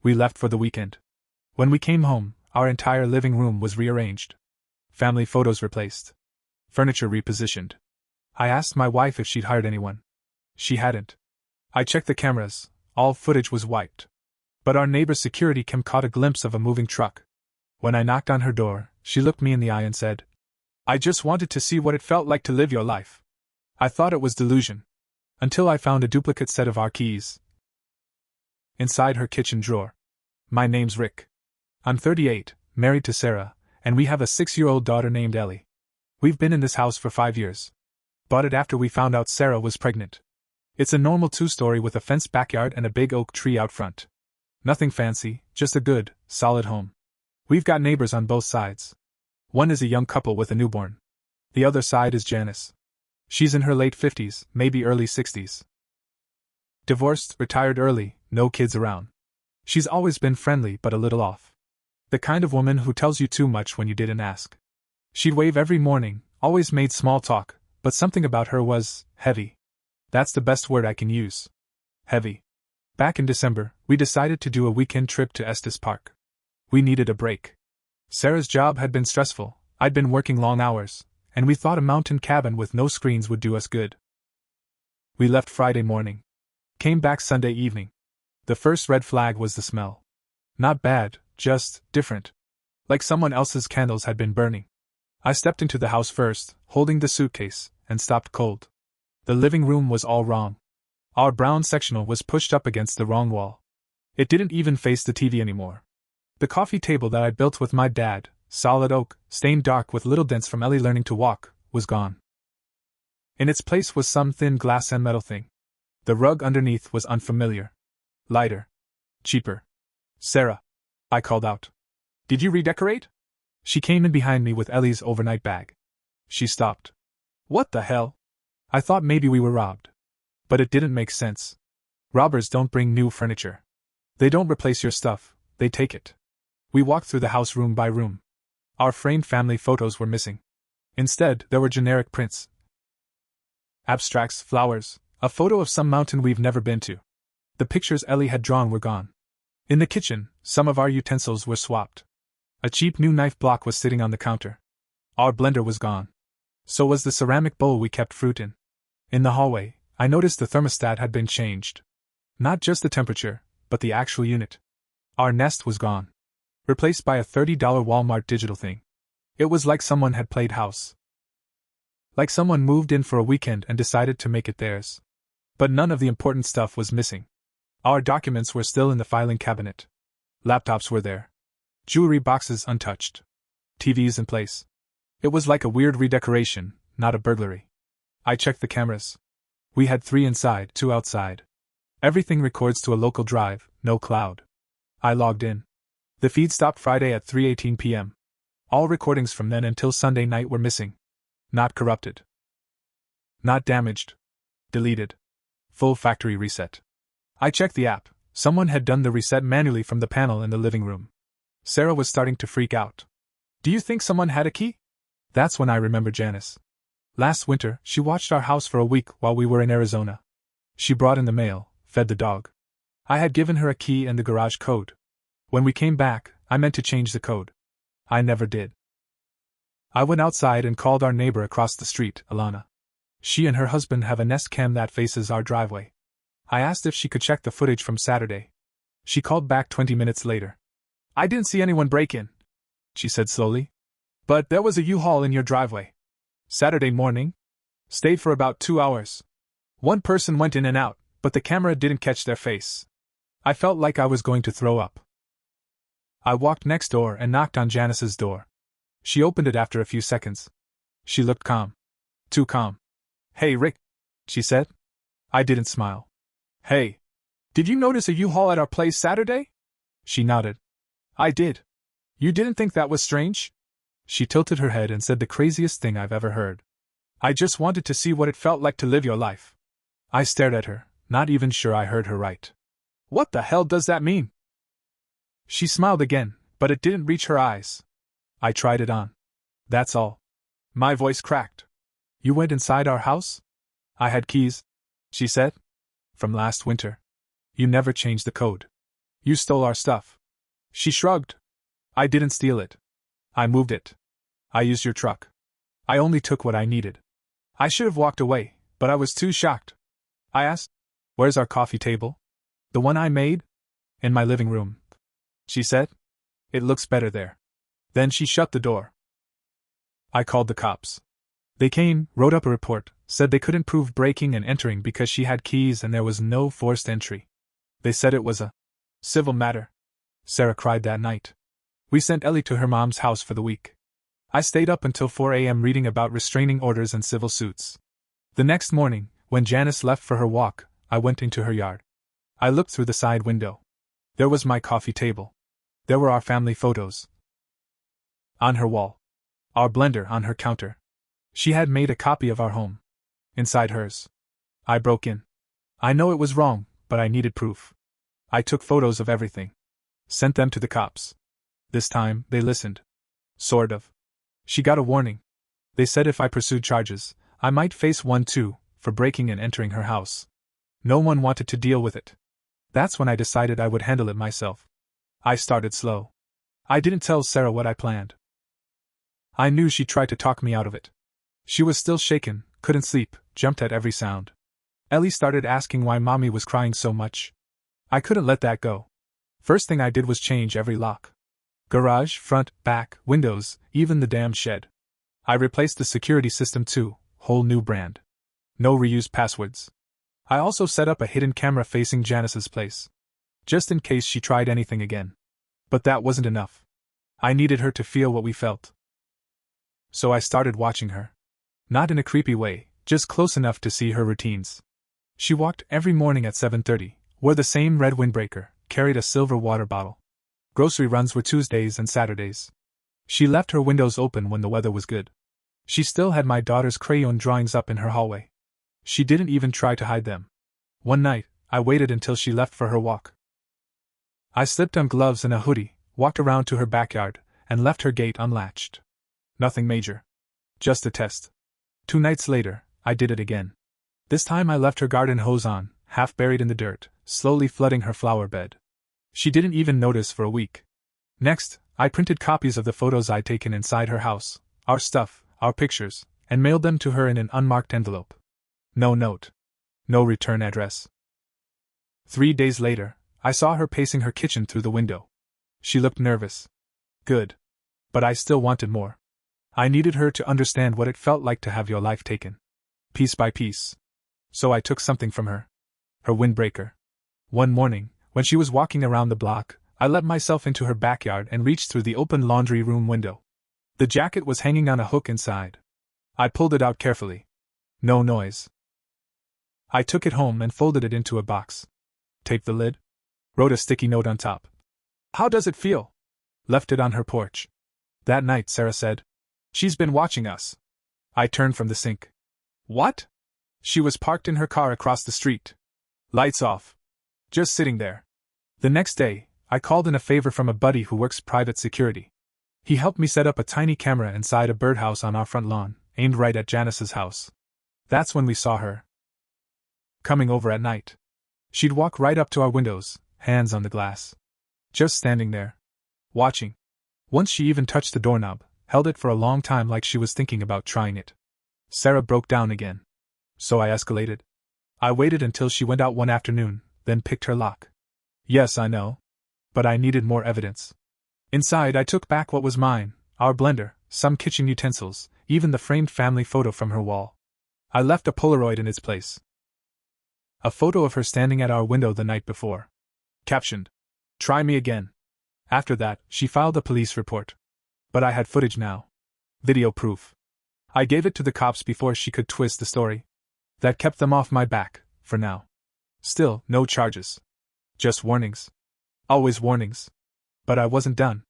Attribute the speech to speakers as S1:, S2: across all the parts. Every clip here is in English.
S1: We left for the weekend. When we came home, our entire living room was rearranged. Family photos replaced. Furniture repositioned. I asked my wife if she'd hired anyone. She hadn't. I checked the cameras, all footage was wiped. But our neighbor's security cam caught a glimpse of a moving truck. When I knocked on her door, she looked me in the eye and said, "I just wanted to see what it felt like to live your life." I thought it was delusion. Until I found a duplicate set of our keys inside her kitchen drawer. My name's Rick. I'm 38, married to Sarah, and we have a 6-year-old daughter named Ellie. We've been in this house for 5 years. Bought it after we found out Sarah was pregnant. It's a normal 2-story with a fenced backyard and a big oak tree out front. Nothing fancy, just a good, solid home. We've got neighbors on both sides. One is a young couple with a newborn. The other side is Janice. She's in her late 50s, maybe early 60s. Divorced, retired early, no kids around. She's always been friendly but a little off. The kind of woman who tells you too much when you didn't ask. She'd wave every morning, always made small talk, but something about her was heavy. That's the best word I can use. Heavy. Back in December, we decided to do a weekend trip to Estes Park. We needed a break. Sarah's job had been stressful, I'd been working long hours, and we thought a mountain cabin with no screens would do us good. We left Friday morning. Came back Sunday evening. The first red flag was the smell. Not bad, just different. Like someone else's candles had been burning. I stepped into the house first, holding the suitcase, and stopped cold. The living room was all wrong. Our brown sectional was pushed up against the wrong wall. It didn't even face the TV anymore. The coffee table that I built with my dad, solid oak, stained dark with little dents from Ellie learning to walk, was gone. In its place was some thin glass and metal thing. The rug underneath was unfamiliar. Lighter. Cheaper. "Sarah," I called out. "Did you redecorate?" She came in behind me with Ellie's overnight bag. She stopped. "What the hell?" I thought maybe we were robbed. But it didn't make sense. Robbers don't bring new furniture. They don't replace your stuff, they take it. We walked through the house room by room. Our framed family photos were missing. Instead, there were generic prints. Abstracts, flowers, a photo of some mountain we've never been to. The pictures Ellie had drawn were gone. In the kitchen, some of our utensils were swapped. A cheap new knife block was sitting on the counter. Our blender was gone. So was the ceramic bowl we kept fruit in. In the hallway, I noticed the thermostat had been changed. Not just the temperature, but the actual unit. Our Nest was gone. Replaced by a $30 Walmart digital thing. It was like someone had played house. Like someone moved in for a weekend and decided to make it theirs. But none of the important stuff was missing. Our documents were still in the filing cabinet. Laptops were there. Jewelry boxes untouched. TVs in place. It was like a weird redecoration, not a burglary. I checked the cameras. We had 3 inside, 2 outside. Everything records to a local drive, no cloud. I logged in. The feed stopped Friday at 3:18 p.m. All recordings from then until Sunday night were missing. Not corrupted. Not damaged. Deleted. Full factory reset. I checked the app. Someone had done the reset manually from the panel in the living room. Sarah was starting to freak out. "Do you think someone had a key?" That's when I remembered Janice. Last winter, she watched our house for a week while we were in Arizona. She brought in the mail, fed the dog. I had given her a key and the garage code. When we came back, I meant to change the code. I never did. I went outside and called our neighbor across the street, Alana. She and her husband have a Nest cam that faces our driveway. I asked if she could check the footage from Saturday. She called back 20 minutes later. "I didn't see anyone break in," she said slowly. "But there was a U-Haul in your driveway. Saturday morning? Stayed for about 2 hours. One person went in and out, but the camera didn't catch their face." I felt like I was going to throw up. I walked next door and knocked on Janice's door. She opened it after a few seconds. She looked calm. Too calm. "Hey, Rick," she said. I didn't smile. "Hey. Did you notice a U-Haul at our place Saturday?" She nodded. "I did. You didn't think that was strange?" She tilted her head and said the craziest thing I've ever heard. "I just wanted to see what it felt like to live your life." I stared at her, not even sure I heard her right. "What the hell does that mean?" She smiled again, but it didn't reach her eyes. I tried it on. "That's all." My voice cracked. "You went inside our house?" "I had keys," she said. "From last winter. You never changed the code." You stole our stuff. She shrugged. I didn't steal it. I moved it. I used your truck. I only took what I needed. I should have walked away, but I was too shocked. I asked, Where's our coffee table? The one I made? In my living room. She said, It looks better there. Then she shut the door. I called the cops. They came, wrote up a report, said they couldn't prove breaking and entering because she had keys and there was no forced entry. They said it was a civil matter. Sarah cried that night. We sent Ellie to her mom's house for the week. I stayed up until 4 a.m. reading about restraining orders and civil suits. The next morning, when Janice left for her walk, I went into her yard. I looked through the side window. There was my coffee table. There were our family photos on her wall. Our blender on her counter. She had made a copy of our home. Inside hers. I broke in. I know it was wrong, but I needed proof. I took photos of everything. Sent them to the cops. This time, they listened. Sort of. She got a warning. They said if I pursued charges, I might face one too, for breaking and entering her house. No one wanted to deal with it. That's when I decided I would handle it myself. I started slow. I didn't tell Sarah what I planned. I knew she'd try to talk me out of it. She was still shaken, couldn't sleep, jumped at every sound. Ellie started asking why Mommy was crying so much. I couldn't let that go. First thing I did was change every lock. Garage, front, back, windows, even the damn shed. I replaced the security system too, whole new brand. No reused passwords. I also set up a hidden camera facing Janice's place. Just in case she tried anything again. But that wasn't enough. I needed her to feel what we felt. So I started watching her. Not in a creepy way, just close enough to see her routines. She walked every morning at 7:30, wore the same red windbreaker, carried a silver water bottle. Grocery runs were Tuesdays and Saturdays. She left her windows open when the weather was good. She still had my daughter's crayon drawings up in her hallway. She didn't even try to hide them. One night, I waited until she left for her walk. I slipped on gloves and a hoodie, walked around to her backyard, and left her gate unlatched. Nothing major. Just a test. 2 nights later, I did it again. This time I left her garden hose on, half buried in the dirt, slowly flooding her flower bed. She didn't even notice for a week. Next, I printed copies of the photos I'd taken inside her house, our stuff, our pictures, and mailed them to her in an unmarked envelope. No note. No return address. 3 days later, I saw her pacing her kitchen through the window. She looked nervous. Good. But I still wanted more. I needed her to understand what it felt like to have your life taken. Piece by piece. So I took something from her. Her windbreaker. One morning, when she was walking around the block, I let myself into her backyard and reached through the open laundry room window. The jacket was hanging on a hook inside. I pulled it out carefully. No noise. I took it home and folded it into a box. Taped the lid. Wrote a sticky note on top. How does it feel? Left it on her porch. That night, Sarah said, She's been watching us. I turned from the sink. What? She was parked in her car across the street. Lights off. Just sitting there. The next day, I called in a favor from a buddy who works private security. He helped me set up a tiny camera inside a birdhouse on our front lawn, aimed right at Janice's house. That's when we saw her. Coming over at night. She'd walk right up to our windows, hands on the glass. Just standing there. Watching. Once she even touched the doorknob, held it for a long time like she was thinking about trying it. Sarah broke down again. So I escalated. I waited until she went out one afternoon, then picked her lock. Yes, I know. But I needed more evidence. Inside, I took back what was mine, our blender, some kitchen utensils, even the framed family photo from her wall. I left a Polaroid in its place. A photo of her standing at our window the night before. Captioned, Try me again. After that, she filed a police report. But I had footage now. Video proof. I gave it to the cops before she could twist the story. That kept them off my back, for now. Still, no charges. Just warnings. Always warnings. But I wasn't done.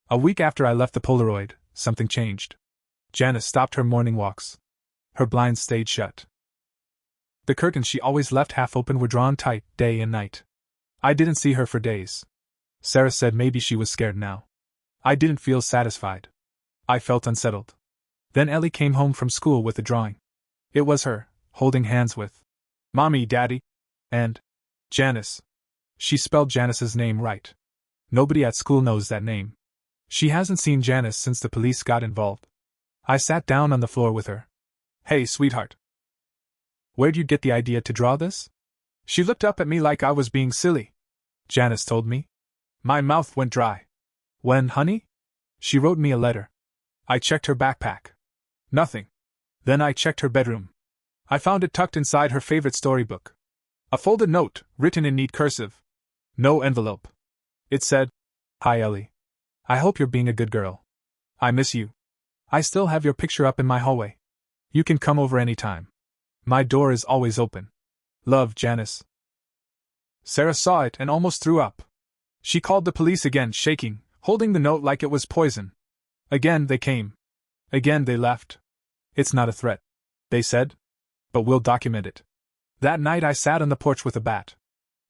S1: A week after I left the Polaroid, something changed. Janice stopped her morning walks. Her blinds stayed shut. The curtains she always left half open were drawn tight, day and night. I didn't see her for days. Sarah said maybe she was scared now. I didn't feel satisfied. I felt unsettled. Then Ellie came home from school with a drawing. It was her, holding hands with Mommy, Daddy, and Janice. She spelled Janice's name right. Nobody at school knows that name. She hasn't seen Janice since the police got involved. I sat down on the floor with her. Hey, sweetheart. Where'd you get the idea to draw this? She looked up at me like I was being silly. Janice told me. My mouth went dry. When, honey? She wrote me a letter. I checked her backpack. Nothing. Then I checked her bedroom. I found it tucked inside her favorite storybook. A folded note, written in neat cursive. No envelope. It said, Hi Ellie. I hope you're being a good girl. I miss you. I still have your picture up in my hallway. You can come over anytime. My door is always open. Love, Janice. Sarah saw it and almost threw up. She called the police again, shaking, holding the note like it was poison. Again they came. Again they left. It's not a threat, they said. But we'll document it. That night I sat on the porch with a bat.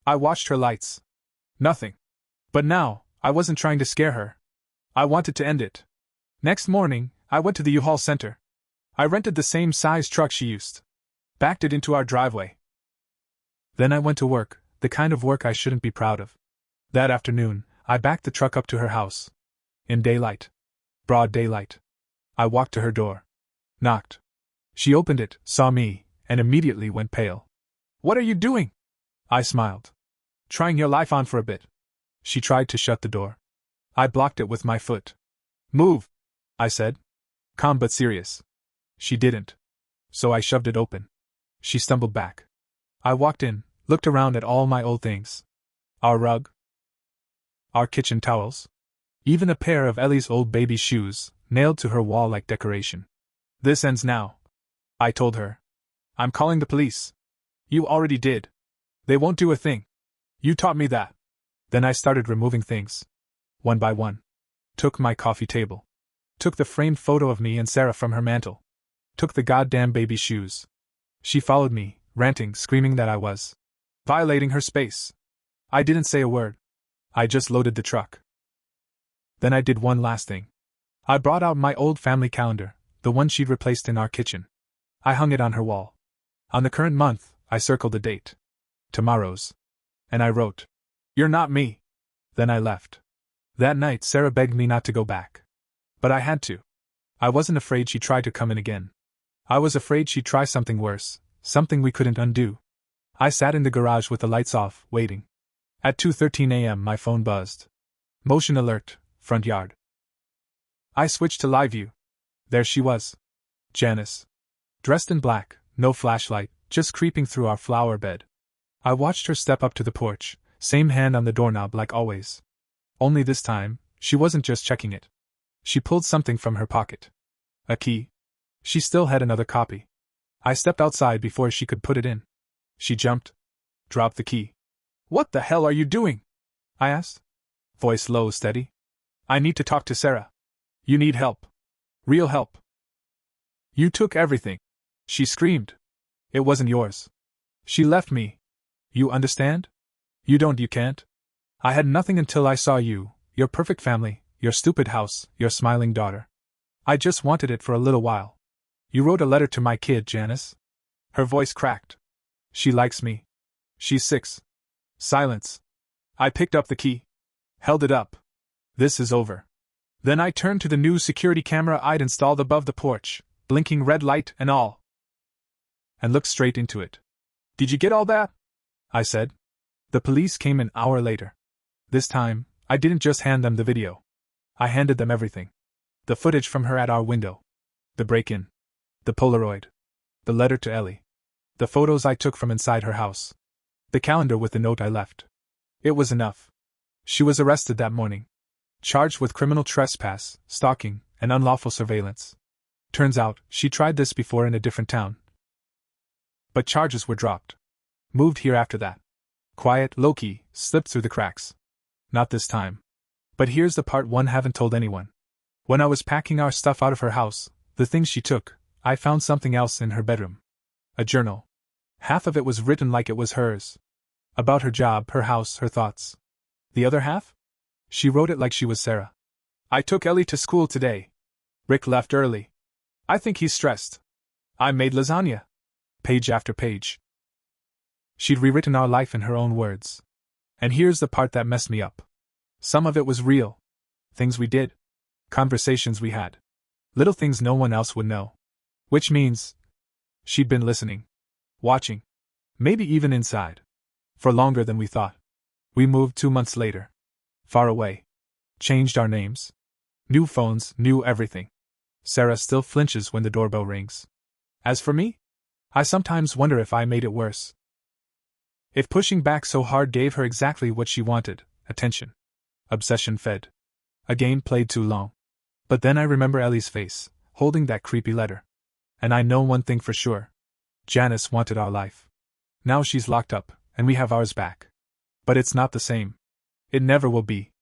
S1: I watched her lights. Nothing. But now, I wasn't trying to scare her. I wanted to end it. Next morning, I went to the U-Haul center. I rented the same size truck she used. Backed it into our driveway. Then I went to work, the kind of work I shouldn't be proud of. That afternoon, I backed the truck up to her house. In daylight. Broad daylight. I walked to her door. Knocked. She opened it, saw me, and immediately went pale. What are you doing? I smiled. Trying your life on for a bit. She tried to shut the door. I blocked it with my foot. Move, I said. Calm but serious. She didn't. So I shoved it open. She stumbled back. I walked in, looked around at all my old things. Our rug. Our kitchen towels. Even a pair of Ellie's old baby shoes, nailed to her wall like decoration. This ends now, I told her. I'm calling the police. You already did. They won't do a thing. You taught me that. Then I started removing things. One by one. Took my coffee table. Took the framed photo of me and Sarah from her mantel. Took the goddamn baby shoes. She followed me, ranting, screaming that I was violating her space. I didn't say a word. I just loaded the truck. Then I did one last thing. I brought out my old family calendar, the one she'd replaced in our kitchen. I hung it on her wall. On the current month, I circled the date. Tomorrow's. And I wrote, You're not me. Then I left. That night Sarah begged me not to go back. But I had to. I wasn't afraid she'd try to come in again. I was afraid she'd try something worse, something we couldn't undo. I sat in the garage with the lights off, waiting. At 2:13 a.m. my phone buzzed. Motion alert, front yard. I switched to live view. There she was. Janice. Dressed in black, no flashlight, just creeping through our flower bed. I watched her step up to the porch, same hand on the doorknob like always. Only this time, she wasn't just checking it. She pulled something from her pocket. A key. She still had another copy. I stepped outside before she could put it in. She jumped. Dropped the key. What the hell are you doing? I asked. Voice low, steady. I need to talk to Sarah. You need help. Real help. You took everything. She screamed. It wasn't yours. She left me. You understand? You don't, you can't. I had nothing until I saw you, your perfect family, your stupid house, your smiling daughter. I just wanted it for a little while. You wrote a letter to my kid, Janice. Her voice cracked. She likes me. She's 6. Silence. I picked up the key. Held it up. This is over. Then I turned to the new security camera I'd installed above the porch, blinking red light and all. And looked straight into it. Did you get all that? I said. The police came an hour later. This time, I didn't just hand them the video. I handed them everything. The footage from her at our window. The break-in. The Polaroid. The letter to Ellie. The photos I took from inside her house. The calendar with the note I left. It was enough. She was arrested that morning. Charged with criminal trespass, stalking, and unlawful surveillance. Turns out, she tried this before in a different town. But charges were dropped. Moved here after that. Quiet, low-key, slipped through the cracks. Not this time. But here's the part one haven't told anyone. When I was packing our stuff out of her house, the things she took, I found something else in her bedroom. A journal. Half of it was written like it was hers. About her job, her house, her thoughts. The other half? She wrote it like she was Sarah. I took Ellie to school today. Rick left early. I think he's stressed. I made lasagna. Page after page. She'd rewritten our life in her own words. And here's the part that messed me up. Some of it was real. Things we did. Conversations we had. Little things no one else would know. Which means she'd been listening. Watching. Maybe even inside. For longer than we thought. We moved 2 months later. Far away. Changed our names. New phones, new everything. Sarah still flinches when the doorbell rings. As for me, I sometimes wonder if I made it worse. If pushing back so hard gave her exactly what she wanted, attention. Obsession fed. A game played too long. But then I remember Ellie's face, holding that creepy letter. And I know one thing for sure. Janice wanted our life. Now she's locked up, and we have ours back. But it's not the same. It never will be.